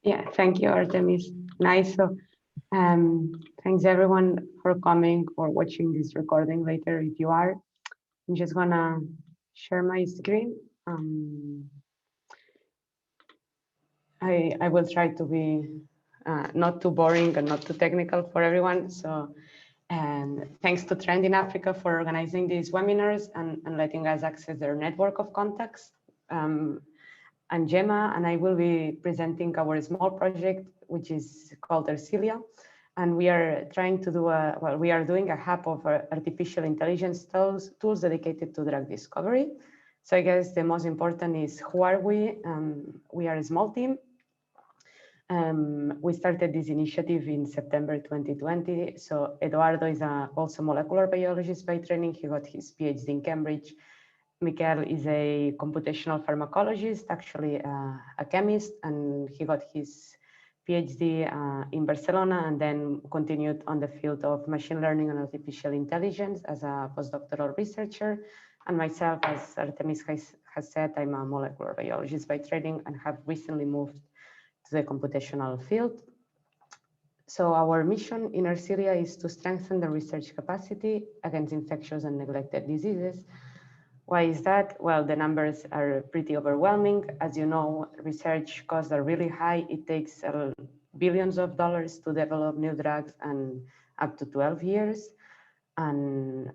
Yeah, thank you, Artemis. Nice. So, thanks everyone for coming or watching this recording later if you are. I'm just gonna share my screen. I will try to be not too boring and not too technical for everyone. So, and thanks to TReND in Africa for organizing these webinars and letting us access their network of contacts. I'm Gemma, and I will be presenting our small project, which is called Ercilia. And we are trying to do we are doing a hub of artificial intelligence tools dedicated to drug discovery. So I guess the most important is who are we? We are a small team. We started this initiative in September 2020. So Eduardo is also molecular biologist by training. He got his PhD in Cambridge. Mikel is a computational pharmacologist, actually a chemist, and he got his PhD in Barcelona and then continued on the field of machine learning and artificial intelligence as a postdoctoral researcher. And myself, as Artemis has said, I'm a molecular biologist by training and have recently moved to the computational field. So our mission in Ercilia is to strengthen the research capacity against infectious and neglected diseases. Why is that? Well, the numbers are pretty overwhelming. As you know, research costs are really high. It takes billions of dollars to develop new drugs and up to 12 years. And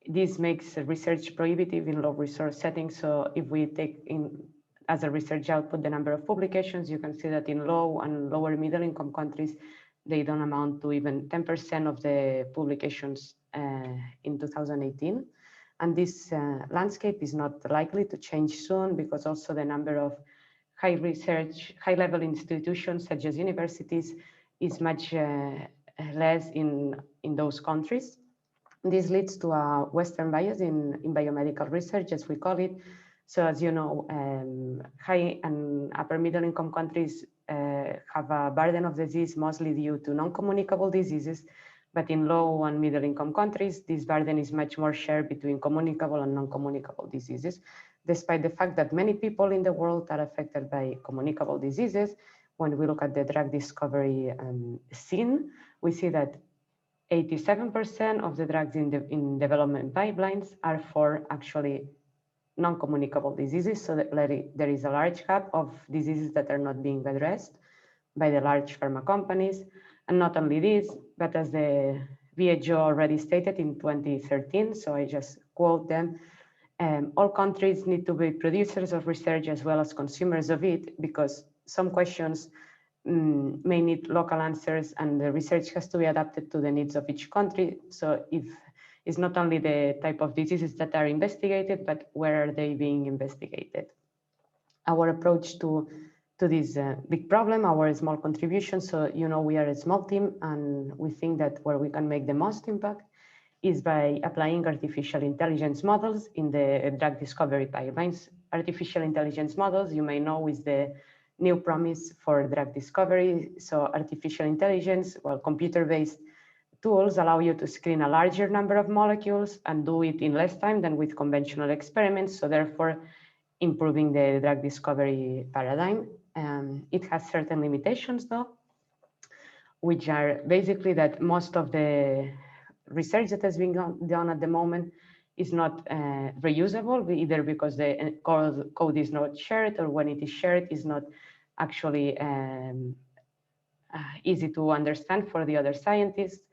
this makes research prohibitive in low resource settings. So if we take in as a research output the number of publications, you can see that in low and lower middle income countries, they don't amount to even 10% of the publications in 2018. And this landscape is not likely to change soon because also the number of high-level institutions such as universities is much less in those countries. This leads to a Western bias in biomedical research, as we call it. So as you know, high and upper middle income countries have a burden of disease mostly due to non-communicable diseases. But in low and middle income countries, this burden is much more shared between communicable and non-communicable diseases. Despite the fact that many people in the world are affected by communicable diseases, when we look at the drug discovery scene, we see that 87% of the drugs in development pipelines are for actually non-communicable diseases. So that there is a large gap of diseases that are not being addressed by the large pharma companies. And not only this, but as the WHO already stated in 2013, so I just quote them, all countries need to be producers of research as well as consumers of it, because some questions may need local answers and the research has to be adapted to the needs of each country. So if it's not only the type of diseases that are investigated, but where are they being investigated? Our approach to this big problem, our small contribution. So, you know, we are a small team and we think that where we can make the most impact is by applying artificial intelligence models in the drug discovery pipelines. Artificial intelligence models, you may know, is the new promise for drug discovery. So artificial intelligence, well, computer-based tools allow you to screen a larger number of molecules and do it in less time than with conventional experiments. So therefore, improving the drug discovery paradigm. It has certain limitations though, which are basically that most of the research that has been done at the moment is not reusable, either because the code is not shared or when it is shared is not actually easy to understand for the other scientists.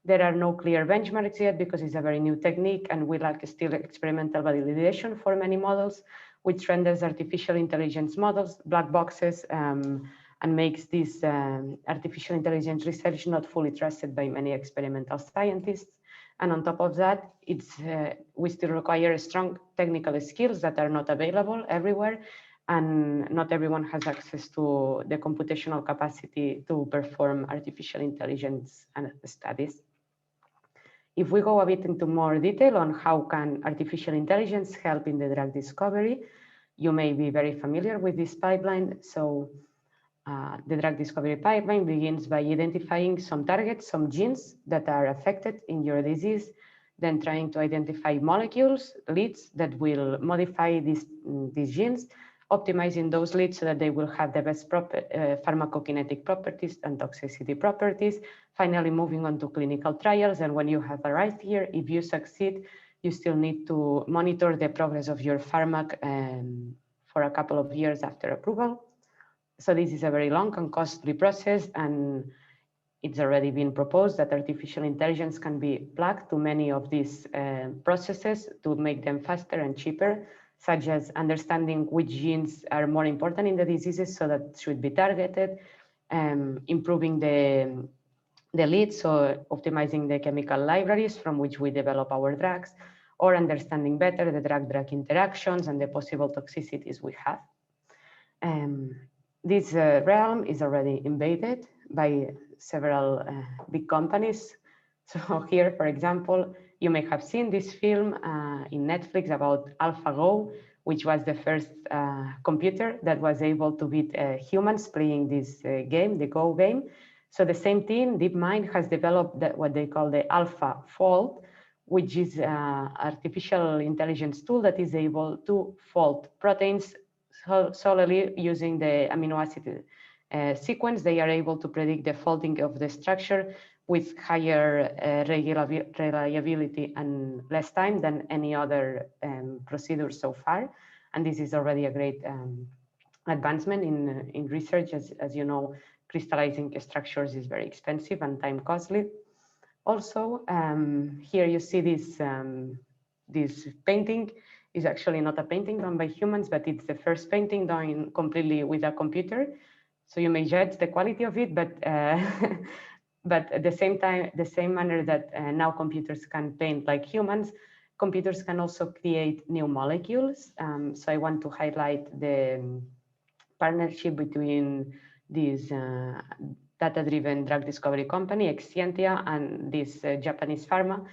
There are no clear benchmarks yet because it's a very new technique and we lack still experimental validation for many models, which renders artificial intelligence models black boxes and makes this artificial intelligence research not fully trusted by many experimental scientists. And on top of that, we still require strong technical skills that are not available everywhere, and not everyone has access to the computational capacity to perform artificial intelligence studies. If we go a bit into more detail on how can artificial intelligence help in the drug discovery, you may be very familiar with this pipeline. So the drug discovery pipeline begins by identifying some targets, some genes that are affected in your disease, then trying to identify molecules, leads that will modify these genes, optimizing those leads so that they will have the best pharmacokinetic properties and toxicity properties, finally moving on to clinical trials. And when you have arrived here, if you succeed, you still need to monitor the progress of your pharmac for a couple of years after approval. So this is a very long and costly process, and it's already been proposed that artificial intelligence can be plugged to many of these processes to make them faster and cheaper, such as understanding which genes are more important in the diseases so that should be targeted, improving the leads, so optimizing the chemical libraries from which we develop our drugs, or understanding better the drug-drug interactions and the possible toxicities we have. This realm is already invaded by several big companies. So here, for example, you may have seen this film in Netflix about AlphaGo, which was the first computer that was able to beat humans playing this game, the Go game. So the same team, DeepMind, has developed what they call the AlphaFold, which is an artificial intelligence tool that is able to fold proteins solely using the amino acid sequence. They are able to predict the folding of the structure with higher reliability and less time than any other procedure so far. And this is already a great advancement in research. As you know, crystallizing structures is very expensive and time costly. Also, here you see this painting is actually not a painting done by humans, but it's the first painting done completely with a computer. So you may judge the quality of it, but but at the same time, the same manner that now computers can paint like humans, computers can also create new molecules. So I want to highlight the partnership between this data-driven drug discovery company, Exscientia, and this Japanese pharma,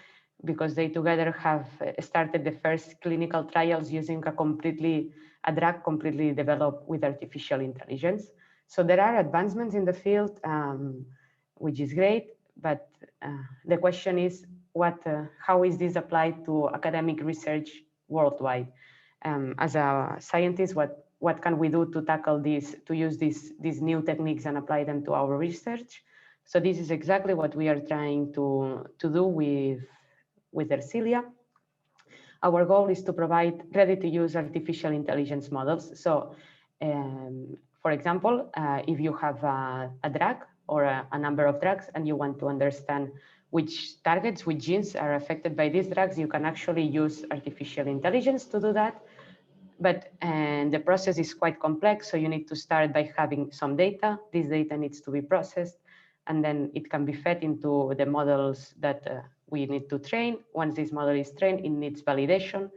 because they together have started the first clinical trials using a drug completely developed with artificial intelligence. So there are advancements in the field, which is great, but the question is, how is this applied to academic research worldwide? As a scientist, what can we do to tackle this, to use these new techniques and apply them to our research? So this is exactly what we are trying to do with Ercilia. Our goal is to provide ready-to-use artificial intelligence models. So, for example, if you have a drug or a number of drugs and you want to understand which targets, which genes are affected by these drugs, you can actually use artificial intelligence to do that. But the process is quite complex, so you need to start by having some data. This data needs to be processed, and then it can be fed into the models that we need to train. Once this model is trained, it needs validation,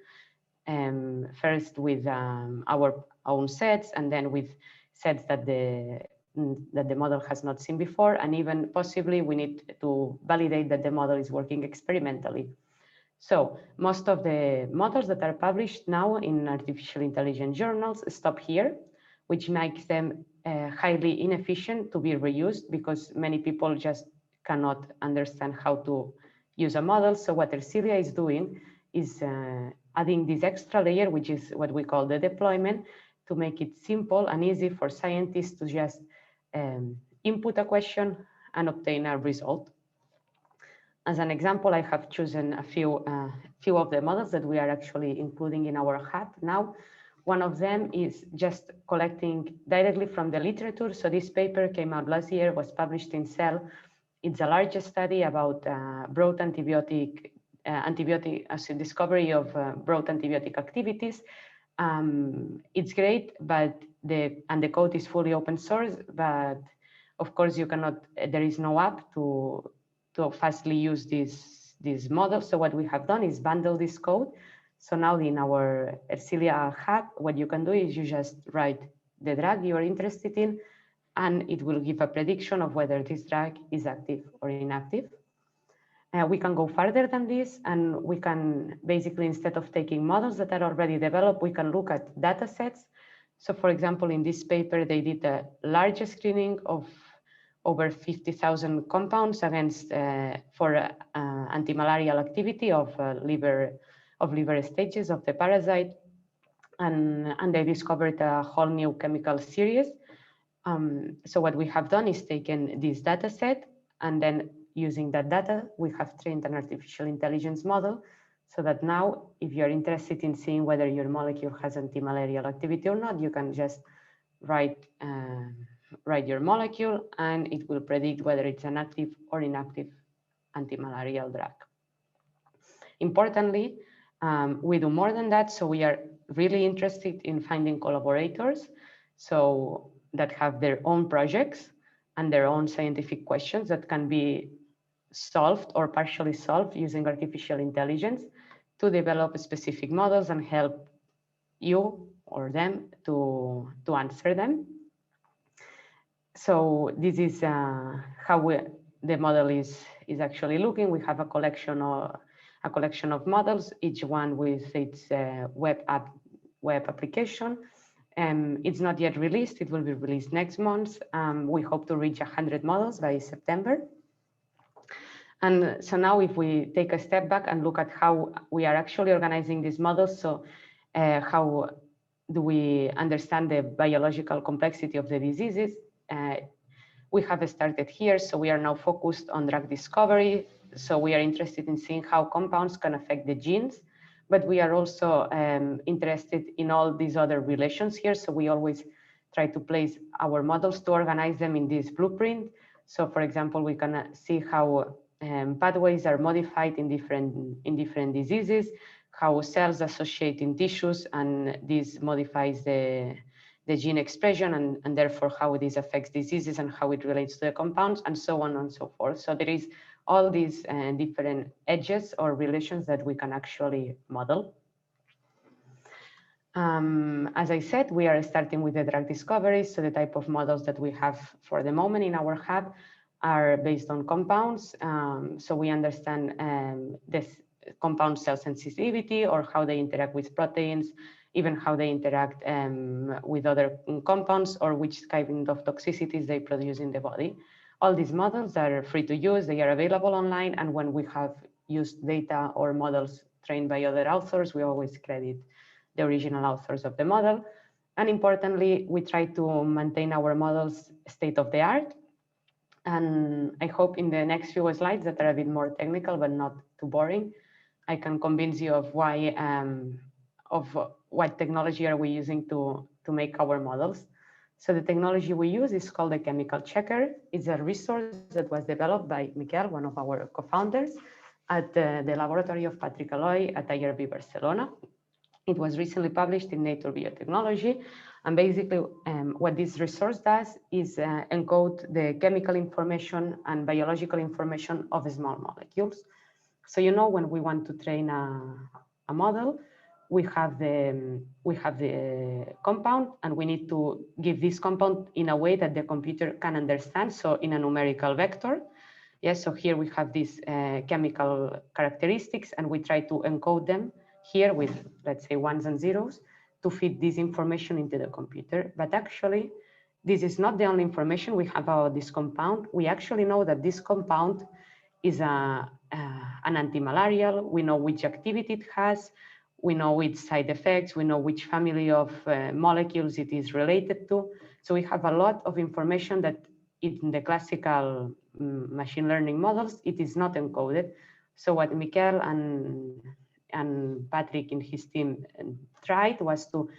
first with our own sets, and then with sets that the model has not seen before, and even possibly we need to validate that the model is working experimentally. So most of the models that are published now in artificial intelligence journals stop here, which makes them highly inefficient to be reused because many people just cannot understand how to use a model. So what Ercilia is doing is adding this extra layer, which is what we call the deployment, to make it simple and easy for scientists to just input a question and obtain a result. As an example, I have chosen a few of the models that we are actually including in our hub now. One of them is just collecting directly from the literature. So this paper came out last year, was published in Cell. It's the largest study about broad antibiotic discovery of broad antibiotic activities. It's great, but the code is fully open source, but of course you cannot, there is no app to fastly use this model. So what we have done is bundle this code. So now in our Ercilia hub, what you can do is you just write the drug you are interested in, and it will give a prediction of whether this drug is active or inactive. We can go further than this, and we can basically, instead of taking models that are already developed, we can look at data sets. So for example, in this paper, they did a large screening of over 50,000 compounds against for antimalarial activity of liver stages of the parasite. and they discovered a whole new chemical series. So what we have done is taken this data set, and then using that data, we have trained an artificial intelligence model so that now, if you're interested in seeing whether your molecule has antimalarial activity or not, you can just write, write your molecule, and it will predict whether it's an active or inactive antimalarial drug. Importantly, we do more than that. So we are really interested in finding collaborators so that have their own projects and their own scientific questions that can be solved or partially solved using artificial intelligence to develop specific models and help you or them to answer them. So this is how the model is actually looking. We have a collection of models, each one with its web application. It's not yet released. It will be released next month. We hope to reach 100 models by September. And so now if we take a step back and look at how we are actually organizing these models, so how do we understand the biological complexity of the diseases? We have started here, so we are now focused on drug discovery. So we are interested in seeing how compounds can affect the genes, but we are also interested in all these other relations here. So we always try to place our models to organize them in this blueprint. So for example, we can see how pathways are modified in different diseases, how cells associate in tissues, and this modifies the gene expression, and therefore how this affects diseases and how it relates to the compounds, and so on and so forth. So there is all these different edges or relations that we can actually model. As I said, we are starting with the drug discovery. So the type of models that we have for the moment in our hub are based on compounds. So we understand this compound cell sensitivity, or how they interact with proteins, even how they interact with other compounds, or which kind of toxicities they produce in the body. All these models are free to use. They are available online. And when we have used data or models trained by other authors, we always credit the original authors of the model. And importantly, we try to maintain our models state of the art. And I hope in the next few slides that are a bit more technical, but not too boring, I can convince you of why, of what technology are we using to make our models. So the technology we use is called the chemical checker. It's a resource that was developed by Miquel, one of our co-founders, at the laboratory of Patrick Alloy at IRB Barcelona. It was recently published in Nature Biotechnology. And basically what this resource does is encode the chemical information and biological information of small molecules. So you know, when we want to train a model, we have the compound, and we need to give this compound in a way that the computer can understand, so in a numerical vector. Yes, so here we have these chemical characteristics, and we try to encode them here with, let's say, ones and zeros to feed this information into the computer. But actually, this is not the only information we have about this compound. We actually know that this compound is an antimalarial. We know which activity it has. We know its side effects. We know which family of molecules it is related to. So we have a lot of information that in the classical machine learning models, it is not encoded. So what Miquel and Patrick and his team tried was to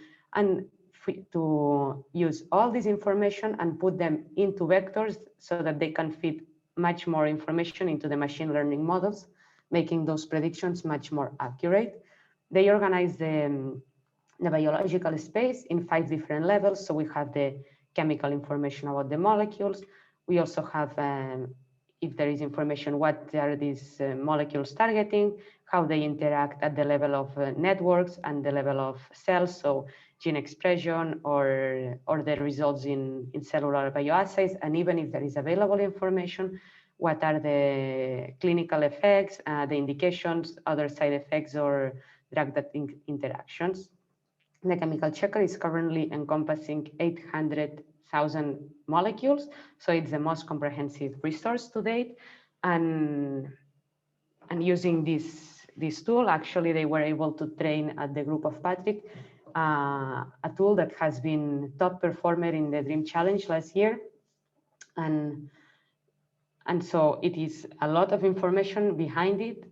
use all this information and put them into vectors so that they can fit much more information into the machine learning models, making those predictions much more accurate. They organize the biological space in 5 different levels. So we have the chemical information about the molecules. We also have, if there is information, what are these molecules targeting, how they interact at the level of networks and the level of cells, so gene expression or the results in cellular bioassays, and even if there is available information, what are the clinical effects, the indications, other side effects, or drug-drug interactions. The chemical checker is currently encompassing 800,000 molecules, so it's the most comprehensive resource to date. And using this tool, actually, they were able to train at the group of Patrick a tool that has been top performer in the Dream Challenge last year. And so it is a lot of information behind it.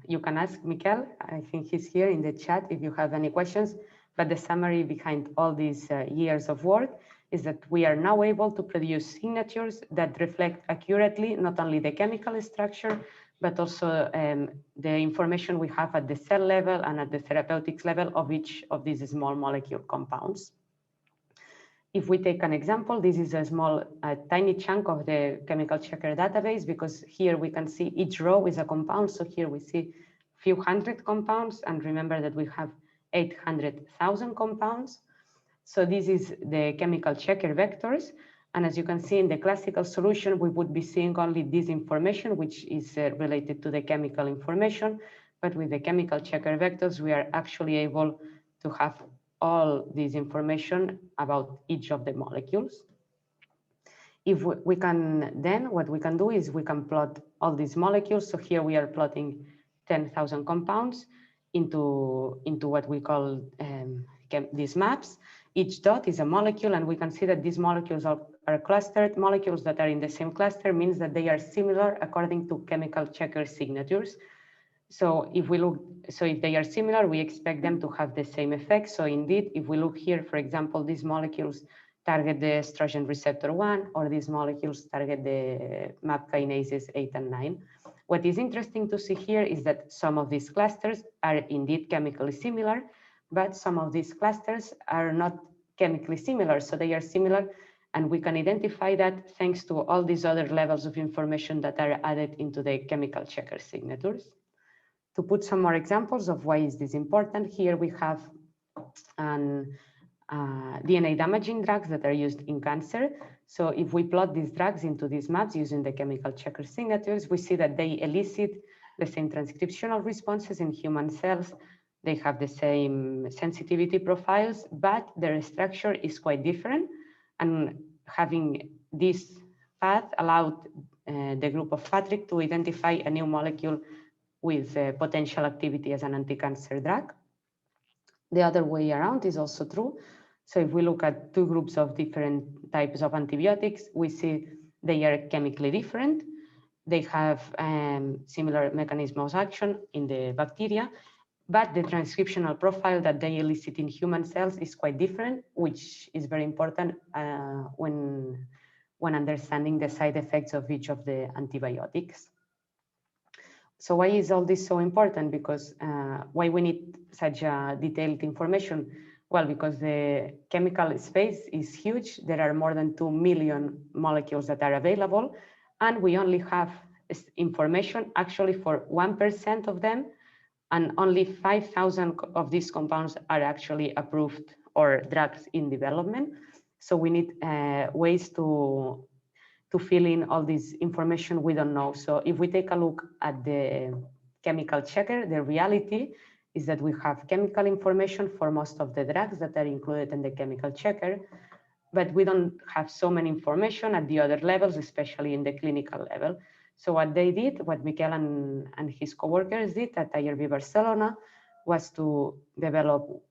You can ask Mikel, I think he's here in the chat if you have any questions, but the summary behind all these years of work is that we are now able to produce signatures that reflect accurately not only the chemical structure, but also the information we have at the cell level and at the therapeutics level of each of these small molecule compounds. If we take an example, this is a tiny chunk of the chemical checker database, because here we can see each row is a compound. So here we see a few hundred compounds, and remember that we have 800,000 compounds. So this is the chemical checker vectors. And as you can see in the classical solution, we would be seeing only this information, which is related to the chemical information. But with the chemical checker vectors, we are actually able to have all this information about each of the molecules. If we can, then what we can do is we can plot all these molecules. So here we are plotting 10,000 compounds into what we call these maps. Each dot is a molecule, and we can see that these molecules are clustered. Molecules that are in the same cluster means that they are similar according to chemical checker signatures. So if they are similar, we expect them to have the same effect. So indeed, if we look here, for example, these molecules target the estrogen receptor 1, or these molecules target the MAP kinases 8 and 9. What is interesting to see here is that some of these clusters are indeed chemically similar, but some of these clusters are not chemically similar. So they are similar, and we can identify that thanks to all these other levels of information that are added into the chemical checker signatures. To put some more examples of why is this important, here we have DNA damaging drugs that are used in cancer. So if we plot these drugs into these maps using the chemical checker signatures, we see that they elicit the same transcriptional responses in human cells. They have the same sensitivity profiles, but their structure is quite different. And having this path allowed the group of Patrick to identify a new molecule with potential activity as an anti-cancer drug. The other way around is also true. So if we look at two groups of different types of antibiotics, we see they are chemically different. They have similar mechanisms of action in the bacteria, but the transcriptional profile that they elicit in human cells is quite different, which is very important when understanding the side effects of each of the antibiotics. So why is all this so important? Because why we need such detailed information? Well, because the chemical space is huge. There are more than 2 million molecules that are available, and we only have information actually for 1% of them, and only 5,000 of these compounds are actually approved or drugs in development. So we need ways to fill in all this information we don't know. So if we take a look at the chemical checker, the reality is that we have chemical information for most of the drugs that are included in the chemical checker, but we don't have so many information at the other levels, especially in the clinical level. So what they did, what Mikel and his coworkers did at IRB Barcelona, was to develop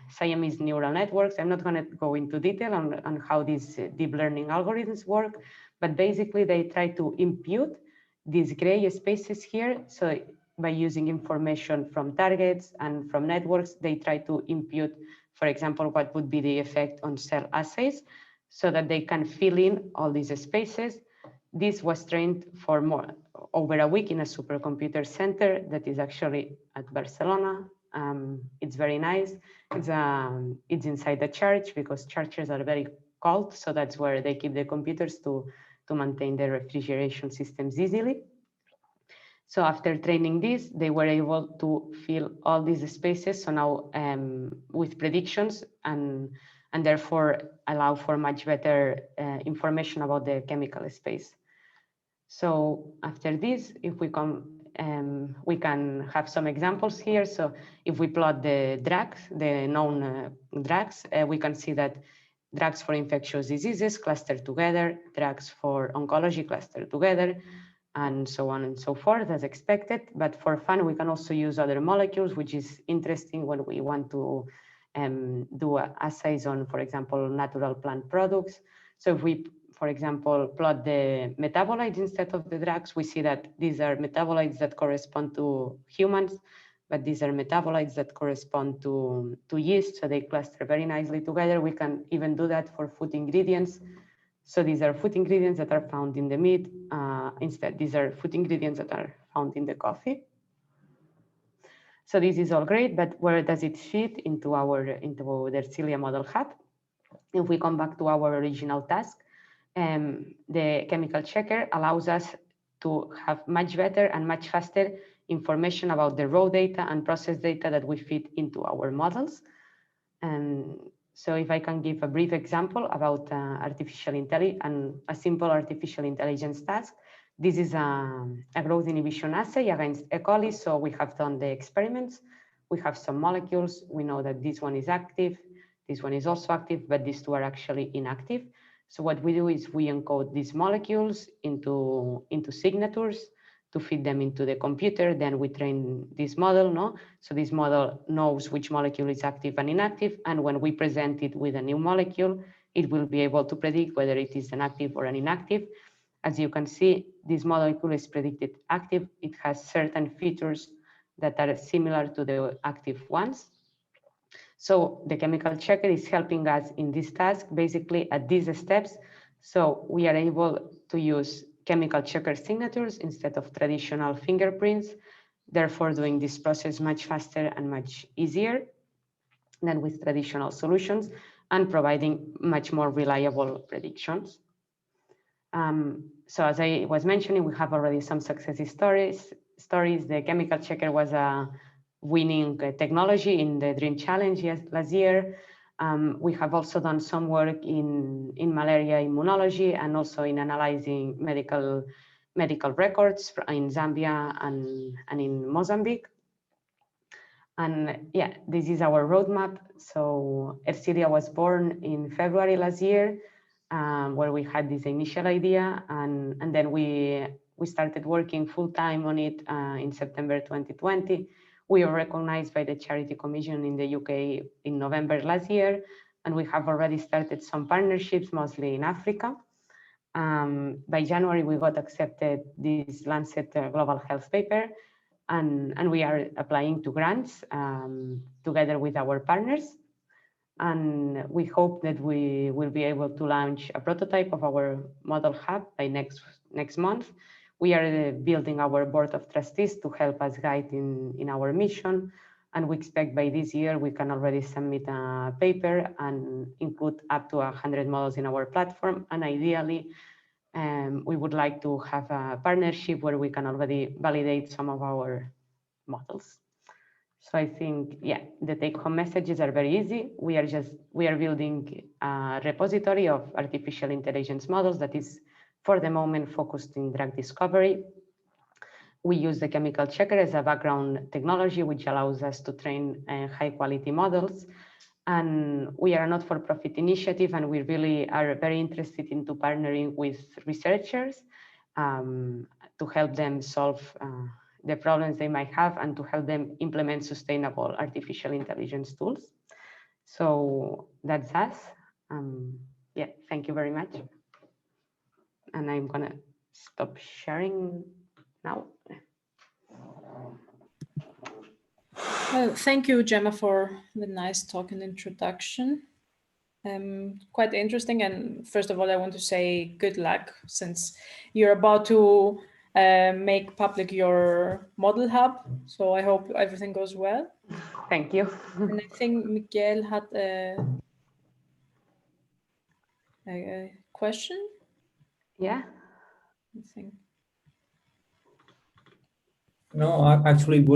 Siamese neural networks. I'm not going to go into detail on how these deep learning algorithms work, but basically they try to impute these gray spaces here. So by using information from targets and from networks, they try to impute, for example, what would be the effect on cell assays, so that they can fill in all these spaces. This was trained for over a week in a supercomputer center that is actually at Barcelona. It's very nice. It's inside the church, because churches are very cold, so that's where they keep the computers to maintain their refrigeration systems easily. So after training this, they were able to fill all these spaces. So now with predictions and therefore allow for much better information about the chemical space. So after this, if we can have some examples here. So if we plot the drugs, the known drugs, we can see that drugs for infectious diseases cluster together, drugs for oncology cluster together, and so on and so forth, as expected. But for fun, we can also use other molecules, which is interesting when we want to do assays on, for example, natural plant products. So if we, for example, plot the metabolites instead of the drugs, we see that these are metabolites that correspond to humans, but these are metabolites that correspond to yeast, so they cluster very nicely together. We can even do that for food ingredients. So these are food ingredients that are found in the meat. Instead, these are food ingredients that are found in the coffee. So this is all great, but where does it fit into the Ercilia Model Hub? If we come back to our original task, the chemical checker allows us to have much better and much faster information about the raw data and process data that we feed into our models. So if I can give a brief example about artificial intelligence and a simple artificial intelligence task, this is a growth inhibition assay against E. coli. So we have done the experiments. We have some molecules. We know that this one is active. This one is also active, but these two are actually inactive. So what we do is we encode these molecules into signatures to feed them into the computer. Then we train this model, no? So this model knows which molecule is active and inactive. And when we present it with a new molecule, it will be able to predict whether it is an active or an inactive. As you can see, this molecule is predicted active. It has certain features that are similar to the active ones. So the chemical checker is helping us in this task, basically at these steps. So we are able to use chemical checker signatures instead of traditional fingerprints, therefore doing this process much faster and much easier than with traditional solutions and providing much more reliable predictions. So as I was mentioning, we have already some success stories. The chemical checker was a winning technology in the Dream Challenge last year. We have also done some work in malaria immunology and also in analyzing medical records in Zambia and in Mozambique. And yeah, this is our roadmap. So Ercilia was born in February last year, where we had this initial idea, and then we started working full time on it in September 2020. We were recognized by the Charity Commission in the UK in November last year, and we have already started some partnerships, mostly in Africa. By January, we got accepted this Lancet Global Health paper, and we are applying to grants together with our partners. And we hope that we will be able to launch a prototype of our model hub by next month. We are building our board of trustees to help us guide in our mission. And we expect by this year, we can already submit a paper and include up to 100 models in our platform. And ideally, we would like to have a partnership where we can already validate some of our models. So I think, yeah, the take-home messages are very easy. We are building a repository of artificial intelligence models that is, for the moment, focused in drug discovery. We use the chemical checker as a background technology, which allows us to train high-quality models. And we are a not-for-profit initiative, and we really are very interested into partnering with researchers to help them solve the problems they might have and to help them implement sustainable artificial intelligence tools. So that's us. Yeah, thank you very much. And I'm gonna stop sharing now. Thank you, Gemma, for the nice talk and introduction. Quite interesting. And first of all, I want to say good luck, since you're about to make public your model hub. So I hope everything goes well. Thank you. And I think Miguel had a question. Yeah. I think. No, actually, it was